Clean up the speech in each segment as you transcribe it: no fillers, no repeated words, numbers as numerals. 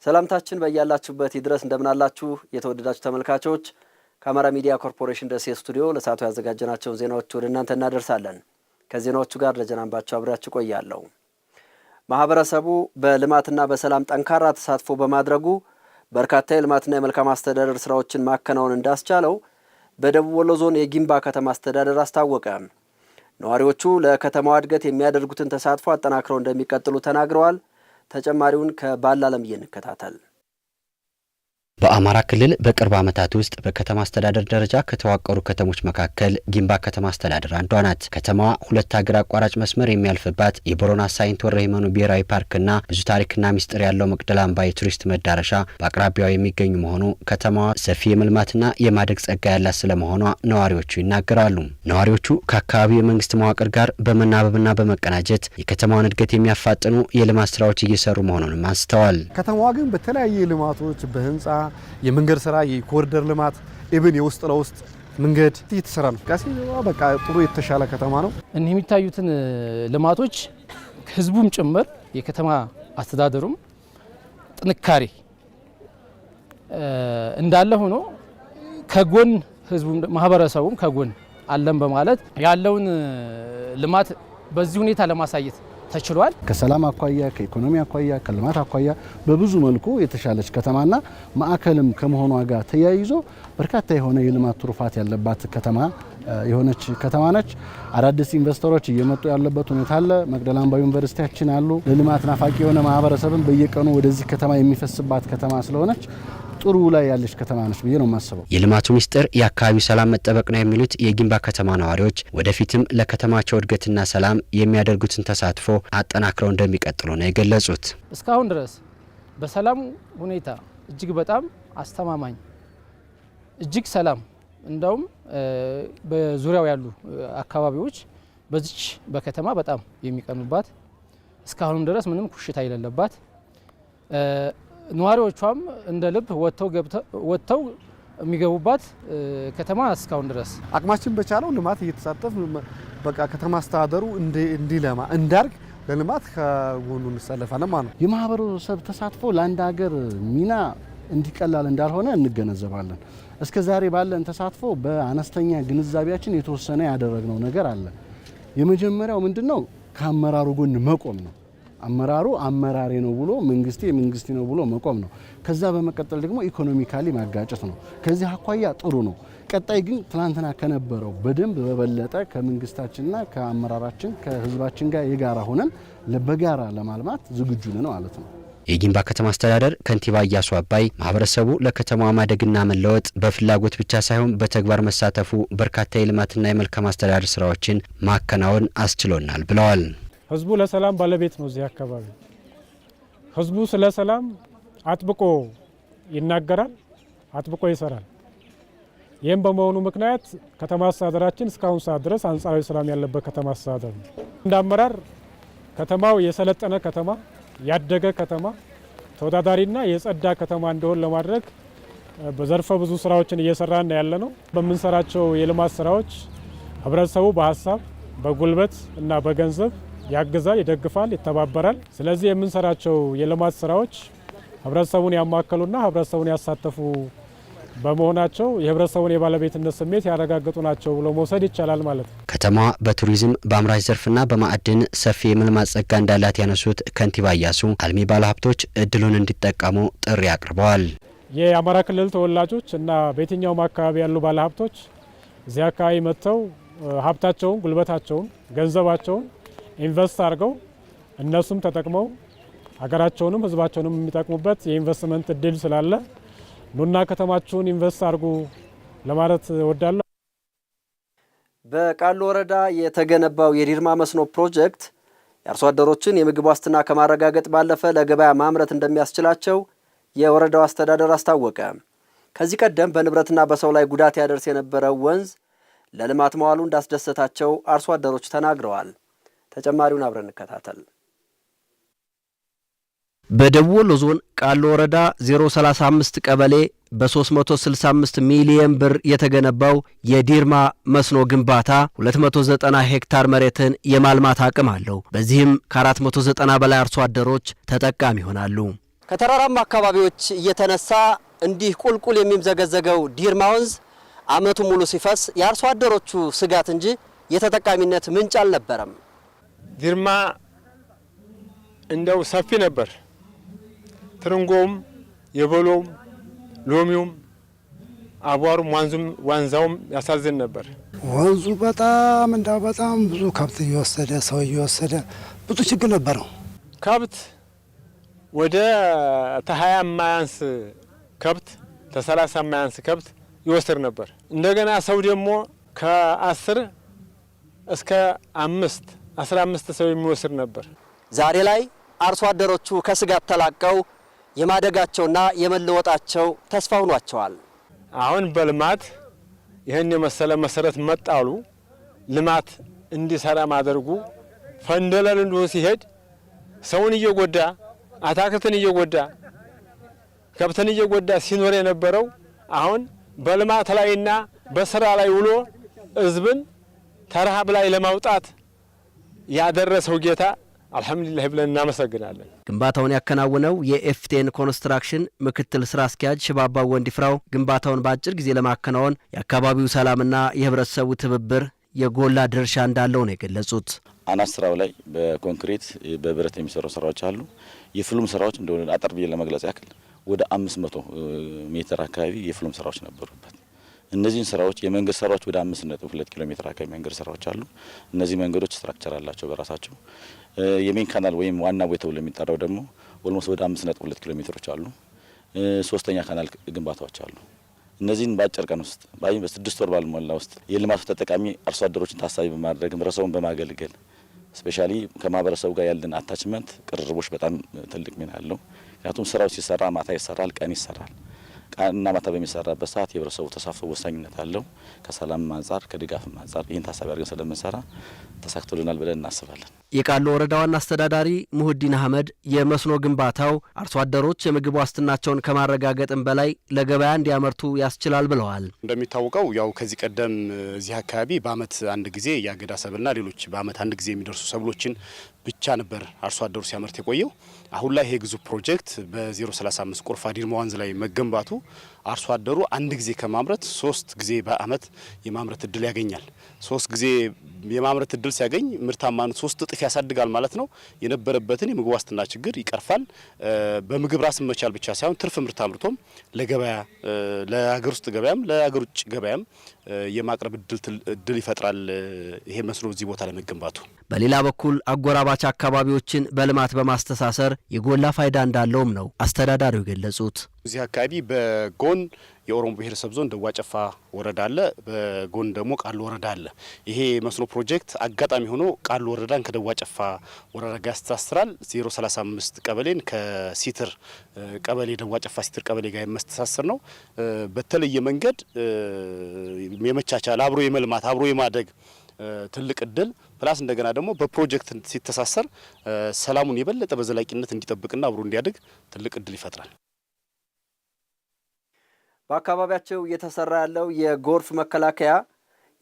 ሰላምታችን በእያላችሁበት ይድረስ እንደምናላችሁ የተወደዳችሁ ተመልካቾች ከአማራ ሚዲያ ኮርፖሬሽን ደሴ ስቱዲዮ ለሰዓቱ ያዘጋጀናቸውን ዜናዎች ወደ እናንተ እናደርሳለን። ከዜናዎቹ ጋር ለጀናንባቸው አብራችሁ ቆያለሁ። ማህበረሰቡ በልማትና በሰላም ጠንካራ ተሳትፎ በማድረጉ በርካታ የልማትና የመልካም አስተዳደር ስራዎችን ማከናወን እንዳስቻለው በደቡብ ወሎ ዞን የጊምባ ከተማ አስተዳደር አስታወቀ። ነዋሪዎቹ ለከተማዋ እድገት የሚያደርጉትን ተሳትፎ አጠናክረው እንደሚቀጥሉ ተናግረዋል። ተጨማሪውን ከባላለም እንከታተል። በአማራ ክልል በቅርብ ዓመታት ውስጥ በከተማ አስተዳደር ደረጃ ከተዋቀሩ ከተሞች መካከል ጊምባ ከተማ አስተዳደር አንዷ ናት። ከተማዋ ሁለት ሀገር አቋራጭ መስመር የሚያልፍባት የቦረና ሳይንት ወረይመኑ ብሔራዊ ፓርክና ብዙ ታሪክና ሚስጥር ያለው መቅደላ አምባ የቱሪስት መዳረሻ በአቅራቢያው የሚገኙ መሆኑ ከተማዋ ሰፊ የመልማትና የማደግ ጸጋ ያላት ስለመሆኗ ነዋሪዎቹ ይናገራሉ። ነዋሪዎቹ ከአካባቢው የመንግስት መዋቅር ጋር በመናበብና በመቀናጀት የከተማዋን እድገት የሚያፋጥኑ የልማት ስራዎች እየሰሩ መሆኑንም አንስተዋል። ከተማዋ ግን በተለያየ ልማቶች በህንጻ የመንገድ ስራ የኮሪደር ልማት ኢቭን የውስጥ ለውስጥ መንገድ እየተሰራ ነው። በቃ ጥሩ የተሻለ ከተማ ነው። እነዚህ የሚታዩትን ልማቶች ህዝቡም ጭምር የከተማ አስተዳደሩም ጥንካሬ እንዳለ ሆኖ ከጎን ህዝቡም ማህበረሰቡም ከጎን አለን በማለት ያለውን ልማት በዚህ ሁኔታ ለማሳየት ተችሏል። ከሰላም አኳያ ከኢኮኖሚ አኳያ ከልማት አኳያ በብዙ መልኩ የተሻለች ከተማና ማዕከልም ከመሆኗ ጋር ተያይዞ በርካታ የሆነ የልማት ትሩፋት ያለባት ከተማ የሆነች ከተማ ነች። አዳዲስ ኢንቨስተሮች እየመጡ ያለበት ሁኔታ አለ። መቅደላ አምባ ዩኒቨርሲቲያችን አሉ። ለልማት ናፋቂ የሆነ ማህበረሰብን በየቀኑ ወደዚህ ከተማ የሚፈስባት ከተማ ስለሆነች ጥሩ ላይ ያለች ከተማ ነች ብዬ ነው የማስበው። የልማቱ ሚስጥር የአካባቢው ሰላም መጠበቅ ነው የሚሉት የጊምባ ከተማ ነዋሪዎች ወደፊትም ለከተማቸው እድገትና ሰላም የሚያደርጉትን ተሳትፎ አጠናክረው እንደሚቀጥሉ ነው የገለጹት። እስካሁን ድረስ በሰላም ሁኔታ እጅግ በጣም አስተማማኝ እጅግ ሰላም እንደውም በዙሪያው ያሉ አካባቢዎች በዚች በከተማ በጣም የሚቀኑባት እስካሁን ድረስ ምንም ኩሽታ የሌለባት ነዋሪዎቿም እንደ ልብ ወጥተው የሚገቡባት ከተማ እስካሁን ድረስ አቅማችን በቻለው ልማት እየተሳተፍ በቃ ከተማ አስተዳደሩ እንዲለማ እንዳርግ ለልማት ከጎኑ እንሰለፋለን ማለት ነው። የማህበረሰብ ተሳትፎ ለአንድ ሀገር ሚና እንዲቀላል እንዳልሆነ እንገነዘባለን። እስከ ዛሬ ባለን ተሳትፎ በአነስተኛ ግንዛቤያችን የተወሰነ ያደረግነው ነገር አለ። የመጀመሪያው ምንድነው? ከአመራሩ ጎን መቆም ነው። አመራሩ አመራሪ ነው ብሎ መንግስቴ መንግስቴ ነው ብሎ መቆም ነው። ከዛ በመቀጠል ደግሞ ኢኮኖሚካሊ ማጋጨት ነው። ከዚህ አኳያ ጥሩ ነው። ቀጣይ ግን ትላንትና ከነበረው በደንብ በበለጠ ከመንግስታችንና ከአመራራችን ከህዝባችን ጋር የጋራ ሆነን በጋራ ለማልማት ዝግጁ ነን ማለት ነው። የጊምባ ከተማ አስተዳደር ከንቲባ እያሱ አባይ ማህበረሰቡ ለከተማዋ ማደግና መለወጥ በፍላጎት ብቻ ሳይሆን በተግባር መሳተፉ በርካታ የልማትና የመልካም አስተዳደር ስራዎችን ማከናወን አስችሎናል ብለዋል። ህዝቡ ለሰላም ባለቤት ነው። እዚህ አካባቢ ህዝቡ ስለ ሰላም አጥብቆ ይናገራል፣ አጥብቆ ይሰራል። ይህም በመሆኑ ምክንያት ከተማ አስተዳደራችን እስካሁን ሰዓት ድረስ አንጻራዊ ሰላም ያለበት ከተማ አስተዳደር ነው። እንደ አመራር ከተማው የሰለጠነ ከተማ፣ ያደገ ከተማ፣ ተወዳዳሪና የጸዳ ከተማ እንደሆነ ለማድረግ በዘርፈ ብዙ ስራዎችን እየሰራን ያለ ነው። በምንሰራቸው የልማት ስራዎች ህብረተሰቡ በሀሳብ በጉልበት እና በገንዘብ ያግዛል፣ ይደግፋል፣ ይተባበራል። ስለዚህ የምንሰራቸው የልማት ስራዎች ህብረተሰቡን ያማከሉና ህብረተሰቡን ያሳተፉ በመሆናቸው የህብረተሰቡን የባለቤትነት ስሜት ያረጋግጡ ናቸው ብሎ መውሰድ ይቻላል ማለት ነው። ከተማዋ በቱሪዝም በአምራች ዘርፍና በማዕድን ሰፊ የመልማት ጸጋ እንዳላት ያነሱት ከንቲባ እያሱ አልሚ ባለሀብቶች እድሉን እንዲጠቀሙ ጥሪ አቅርበዋል። የአማራ ክልል ተወላጆች እና በየትኛውም አካባቢ ያሉ ባለሀብቶች እዚህ አካባቢ መጥተው ሀብታቸውን፣ ጉልበታቸውን፣ ገንዘባቸውን ኢንቨስት አድርገው እነሱም ተጠቅመው ሀገራቸውንም ህዝባቸውንም የሚጠቅሙበት የኢንቨስትመንት እድል ስላለ ኑና ከተማችሁን ኢንቨስት አድርጉ ለማለት እወዳለሁ። በቃሉ ወረዳ የተገነባው የዲርማ መስኖ ፕሮጀክት የአርሶ አደሮችን የምግብ ዋስትና ከማረጋገጥ ባለፈ ለገበያ ማምረት እንደሚያስችላቸው የወረዳው አስተዳደር አስታወቀ። ከዚህ ቀደም በንብረትና በሰው ላይ ጉዳት ያደርስ የነበረው ወንዝ ለልማት መዋሉ እንዳስደሰታቸው አርሶ አደሮች ተናግረዋል። ተጨማሪውን አብረን እንከታተል። በደቡብ ወሎ ዞን ቃሉ ወረዳ 035 ቀበሌ በ365 ሚሊዮን ብር የተገነባው የዲርማ መስኖ ግንባታ 290 ሄክታር መሬትን የማልማት አቅም አለው። በዚህም ከ490 በላይ አርሶ አደሮች ተጠቃሚ ይሆናሉ። ከተራራማ አካባቢዎች እየተነሳ እንዲህ ቁልቁል የሚምዘገዘገው ዲርማ ወንዝ ዓመቱ ሙሉ ሲፈስ የአርሶ አደሮቹ ስጋት እንጂ የተጠቃሚነት ምንጭ አልነበረም። ዲርማ እንደው ሰፊ ነበር። ትርንጎም፣ የበሎም፣ ሎሚውም፣ አቧሩም፣ ዋንዛውም ያሳዝን ነበር። ወንዙ በጣም ብዙ ከብት እየወሰደ ሰው እየወሰደ ብዙ ችግር ነበረው። ከብት ወደ ተ20 የማያንስ ከብት ተ30 የማያንስ ከብት ይወስድ ነበር። እንደገና ሰው ደግሞ ከ10 እስከ 15 ሰው የሚወስድ ነበር። ዛሬ ላይ አርሶ አደሮቹ ከስጋት ተላቀው የማደጋቸውና የመለወጣቸው ተስፋ ሆኗቸዋል። አሁን በልማት ይህን የመሰለ መሰረት መጣሉ ልማት እንዲሰራ ማድረጉ ፈንደለል እንዲሁ ሲሄድ ሰውን እየጎዳ አታክልትን እየጎዳ ከብትን እየጎዳ ሲኖር የነበረው አሁን በልማት ላይና በስራ ላይ ውሎ ህዝብን ተረሃብ ላይ ለማውጣት ያደረሰው ጌታ አልሐምዱሊላህ ብለን እናመሰግናለን። ግንባታውን ያከናወነው የኤፍቴን ኮንስትራክሽን ምክትል ስራ አስኪያጅ ሽባባው ወንዲፍራው ግንባታውን በአጭር ጊዜ ለማከናወን የአካባቢው ሰላምና የህብረተሰቡ ትብብር የጎላ ድርሻ እንዳለው ነው የገለጹት። አናስ ስራው ላይ በኮንክሪት በብረት የሚሰሩ ስራዎች አሉ። የፍሉም ስራዎች እንደሆነ አጠር ብዬ ለመግለጽ ያክል ወደ 500 ሜትር አካባቢ የፍሉም ስራዎች ነበሩበት። እነዚህን ስራዎች የመንገድ ስራዎች ወደ 5.2 ኪሎ ሜትር አካባቢ መንገድ ስራዎች አሉ። እነዚህ መንገዶች ስትራክቸር አላቸው በራሳቸው። የሜን ካናል ወይም ዋና ቦይ ተብሎ የሚጠራው ደግሞ ኦልሞስት ወደ 5.2 ኪሎ ሜትሮች አሉ። ሶስተኛ ካናል ግንባታዎች አሉ። እነዚህን በአጭር ቀን ውስጥ በ6 ወር ባልሞላ ውስጥ የልማቱ ተጠቃሚ አርሶ አደሮችን ታሳቢ በማድረግ ህብረተሰቡን በማገልገል ስፔሻሊ ከማህበረሰቡ ጋር ያለን አታችመንት ቅርርቦች በጣም ትልቅ ሚና አለው። ምክንያቱም ስራው ሲሰራ ማታ ይሰራል፣ ቀን ይሰራል። ቀንና ማታ በሚሰራበት ሰዓት የህብረተሰቡ ተሳትፎ ወሳኝነት አለው። ከሰላም አንጻር ከድጋፍም አንጻር ይህን ታሳቢ አድርገን ስለምንሰራ ተሳክቶልናል ብለን እናስባለን። የቃሉ ወረዳ ዋና አስተዳዳሪ ሙህዲን አህመድ የመስኖ ግንባታው አርሶ አደሮች የምግብ ዋስትናቸውን ከማረጋገጥም በላይ ለገበያ እንዲያመርቱ ያስችላል ብለዋል። እንደሚታወቀው ያው ከዚህ ቀደም እዚህ አካባቢ በአመት አንድ ጊዜ የአገዳ ሰብልና ሌሎች በአመት አንድ ጊዜ የሚደርሱ ሰብሎችን ብቻ ነበር አርሶ አደሩ ሲያመርት የቆየው። አሁን ላይ ይሄ ግዙፍ ፕሮጀክት በ035 ቆርፋ ዲርማ ወንዝ ላይ መገንባቱ አርሶ አደሩ አንድ ጊዜ ከማምረት 3 ጊዜ በአመት የማምረት እድል ያገኛል። 3 ጊዜ የማምረት እድል ሲያገኝ ምርታማነት 3 እጥፍ ያሳድጋል ማለት ነው። የነበረበትን የምግብ ዋስትና ችግር ይቀርፋል። በምግብ ራስን መቻል ብቻ ሳይሆን ትርፍ ምርት አምርቶም ለገበያ ለሀገር ውስጥ ገበያም ለሀገር ውጭ ገበያም የማቅረብ እድል ይፈጥራል። ይሄ መስኖ እዚህ ቦታ ላይ መገንባቱ በሌላ በኩል አጎራባች አካባቢዎችን በልማት በማስተሳሰር የጎላ ፋይዳ እንዳለውም ነው አስተዳዳሪው ገለጹት። እዚህ አካባቢ በጎን የኦሮሞ ብሔረሰብ ዞን ደዋ ጨፋ ወረዳ አለ፣ በጎን ደግሞ ቃሉ ወረዳ አለ። ይሄ መስኖ ፕሮጀክት አጋጣሚ ሆኖ ቃሉ ወረዳን ከደዋ ጨፋ ወረዳ ጋር ያስተሳስራል። 035 ቀበሌን ከሲትር ቀበሌ ደዋ ጨፋ ሲትር ቀበሌ ጋር የሚያስተሳስር ነው። በተለየ መንገድ የመቻቻል አብሮ የመልማት አብሮ የማደግ ትልቅ እድል ፕላስ እንደገና ደግሞ በፕሮጀክት ሲተሳሰር ሰላሙን የበለጠ በዘላቂነት እንዲጠብቅና አብሮ እንዲያድግ ትልቅ እድል ይፈጥራል። በአካባቢያቸው እየተሰራ ያለው የጎርፍ መከላከያ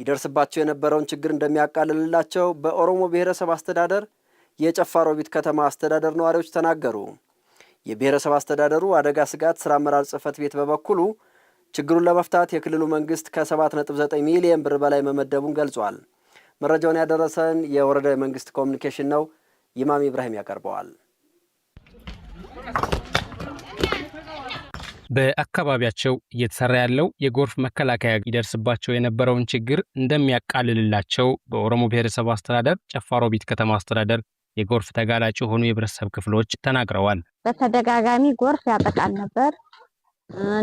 ይደርስባቸው የነበረውን ችግር እንደሚያቃልልላቸው በኦሮሞ ብሔረሰብ አስተዳደር የጨፋ ሮቢት ከተማ አስተዳደር ነዋሪዎች ተናገሩ። የብሔረሰብ አስተዳደሩ አደጋ ስጋት ስራ አመራር ጽሕፈት ቤት በበኩሉ ችግሩን ለመፍታት የክልሉ መንግስት ከ7.9 ሚሊዮን ብር በላይ መመደቡን ገልጿል። መረጃውን ያደረሰን የወረዳ የመንግስት ኮሚኒኬሽን ነው። ኢማም ኢብራሂም ያቀርበዋል። በአካባቢያቸው እየተሰራ ያለው የጎርፍ መከላከያ ይደርስባቸው የነበረውን ችግር እንደሚያቃልልላቸው በኦሮሞ ብሔረሰብ አስተዳደር ጨፋ ሮቢት ከተማ አስተዳደር የጎርፍ ተጋላጭ የሆኑ የህብረተሰብ ክፍሎች ተናግረዋል። በተደጋጋሚ ጎርፍ ያጠቃል ነበር።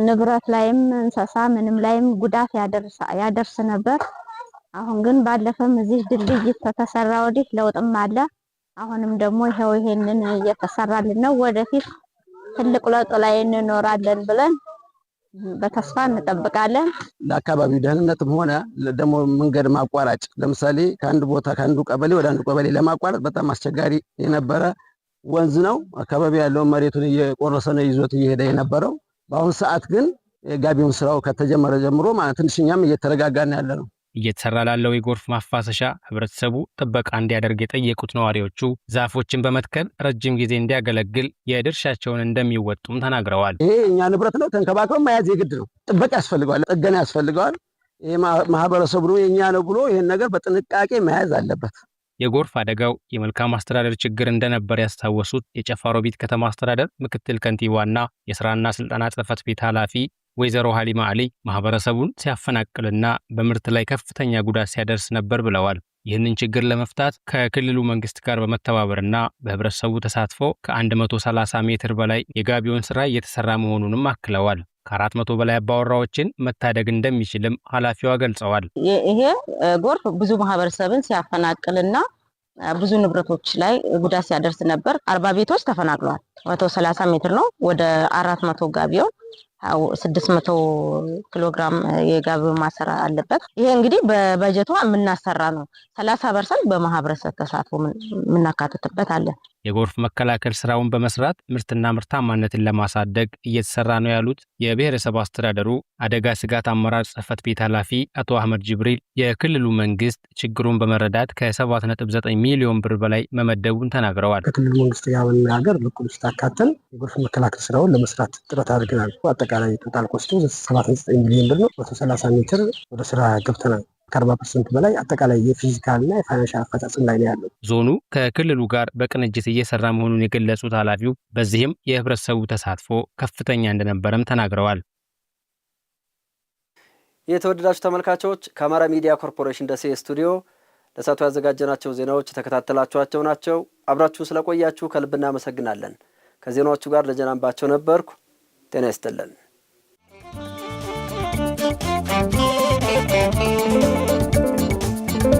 ንብረት ላይም እንስሳ ምንም ላይም ጉዳት ያደርስ ነበር። አሁን ግን ባለፈም እዚህ ድልድይ ተተሰራ ወዲህ ለውጥም አለ። አሁንም ደግሞ ይሄንን እየተሰራልን ነው። ወደፊት ትልቅ ለውጥ ላይ እንኖራለን ብለን በተስፋ እንጠብቃለን። ለአካባቢው ደህንነትም ሆነ ደግሞ መንገድ ማቋራጭ ለምሳሌ ከአንዱ ቦታ ከአንዱ ቀበሌ ወደ አንዱ ቀበሌ ለማቋረጥ በጣም አስቸጋሪ የነበረ ወንዝ ነው። አካባቢ ያለው መሬቱን እየቆረሰ ነው ይዞት እየሄደ የነበረው። በአሁን ሰዓት ግን የጋቢውን ስራው ከተጀመረ ጀምሮ ማለት ትንሽኛም እየተረጋጋን ያለ ነው። እየተሰራ ላለው የጎርፍ ማፋሰሻ ህብረተሰቡ ጥበቃ እንዲያደርግ የጠየቁት ነዋሪዎቹ ዛፎችን በመትከል ረጅም ጊዜ እንዲያገለግል የድርሻቸውን እንደሚወጡም ተናግረዋል። ይሄ እኛ ንብረት ነው፣ ተንከባክበን መያዝ የግድ ነው። ጥበቃ ያስፈልገዋል፣ ጥገና ያስፈልገዋል። ይሄ ማህበረሰቡ ነው የኛ ነው ብሎ ይሄን ነገር በጥንቃቄ መያዝ አለበት። የጎርፍ አደጋው የመልካም አስተዳደር ችግር እንደነበር ያስታወሱት የጨፋ ሮቢት ከተማ አስተዳደር ምክትል ከንቲባና የስራና ስልጠና ጽሕፈት ቤት ኃላፊ ወይዘሮ ሀሊማ አሊ ማህበረሰቡን ሲያፈናቅልና በምርት ላይ ከፍተኛ ጉዳት ሲያደርስ ነበር ብለዋል። ይህንን ችግር ለመፍታት ከክልሉ መንግስት ጋር በመተባበርና በህብረተሰቡ ተሳትፎ ከ130 ሜትር በላይ የጋቢውን ስራ እየተሰራ መሆኑንም አክለዋል። ከ400 በላይ አባወራዎችን መታደግ እንደሚችልም ኃላፊዋ ገልጸዋል። ይሄ ጎርፍ ብዙ ማህበረሰብን ሲያፈናቅልና ብዙ ንብረቶች ላይ ጉዳት ሲያደርስ ነበር። 40 ቤቶች ተፈናቅለዋል። 130 ሜትር ነው። ወደ 400 ጋቢውን 600 ኪሎ ግራም የጋቢ ማሰራ አለበት። ይሄ እንግዲህ በበጀቷ የምናሰራ ነው። 30% በማህበረሰብ ተሳትፎ የምናካትትበት አለ። የጎርፍ መከላከል ስራውን በመስራት ምርትና ምርታማነትን ለማሳደግ እየተሰራ ነው ያሉት የብሔረሰብ አስተዳደሩ አደጋ ስጋት አመራር ጽሕፈት ቤት ኃላፊ አቶ አህመድ ጅብሪል የክልሉ መንግስት ችግሩን በመረዳት ከ7.9 ሚሊዮን ብር በላይ መመደቡን ተናግረዋል። ከክልሉ መንግስት ጋር በመነጋገር በኩል ስታካተል የጎርፍ መከላከል ስራውን ለመስራት ጥረት አድርገናል። አጠቃላይ ቶታል ኮስቱ 7.9 ሚሊዮን ብር ነው። 130 ሜትር ወደ ስራ ገብተናል። ከ40% በላይ አጠቃላይ የፊዚካልና የፋይናንሻል አፈጻጸም ላይ ነው ያለው። ዞኑ ከክልሉ ጋር በቅንጅት እየሰራ መሆኑን የገለጹት ኃላፊው በዚህም የህብረተሰቡ ተሳትፎ ከፍተኛ እንደነበረም ተናግረዋል። የተወደዳችሁ ተመልካቾች ከአማራ ሚዲያ ኮርፖሬሽን ደሴ ስቱዲዮ ለሰዓቱ ያዘጋጀናቸው ዜናዎች የተከታተላችኋቸው ናቸው። አብራችሁ ስለቆያችሁ ከልብ እናመሰግናለን። ከዜናዎቹ ጋር ደጀን አምባቸው ነበርኩ። ጤና ይስጥልን።